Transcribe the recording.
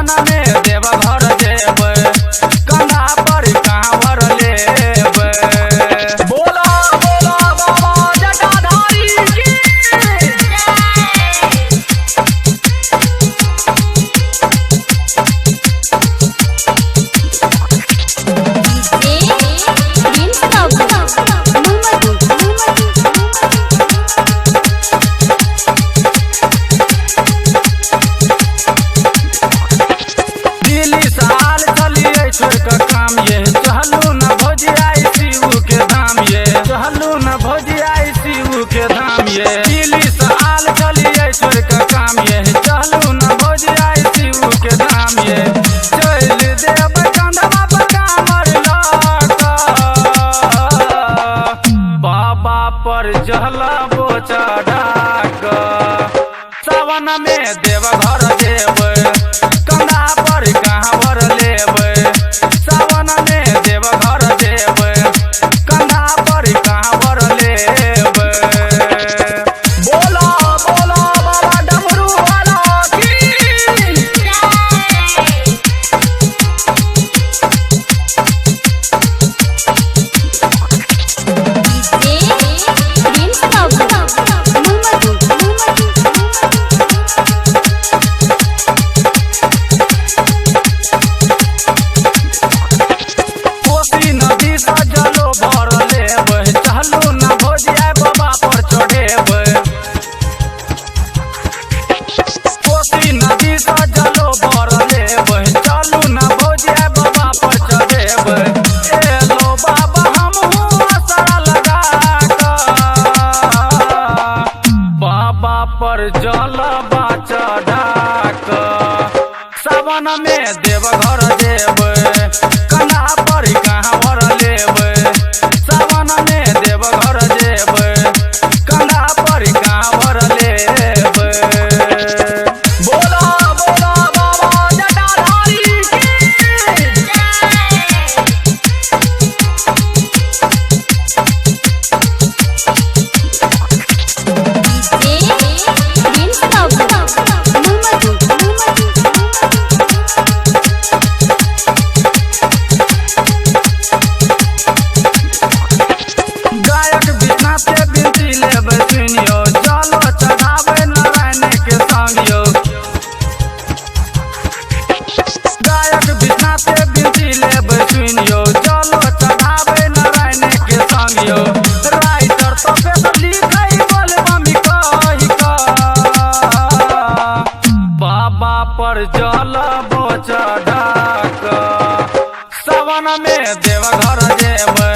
सावन में देवघर जेबै, कंधा पर कांवर लेबै। बोला बोला बाबा जटाधारी की छोड़ का काम ये चहलू न भोजियाई शिव के धाम ये, चहलू न भोजियाई शिव के धाम ये। दिल्ली साल चलिए छोड़ का काम ये, चहलू न भोजियाई शिव के धाम ये। चल देव कंधवा पर कांवर लगा, बाबा पर जहला बोचा ढाक। सावन में देवघर जेबै, कंधा पर कांवर लेबै। सावन में देवघर जेबै, कंधा पर कांवर लेबै। बोला बोला बाबा डमरू वाला की पर जलवा चढ़ाक। सावन में देवघर जेबै, कंधा पर कांवर लेबै। सावन में देवघर जेबै, कंधा पर कांवर लेबै। बोला बोला बाबा जटाधारी की राइटर तो पे लिखाई बोलबमी कही का, बाबा पर जल बोचा ढाक। सावन में देवघर जेबै,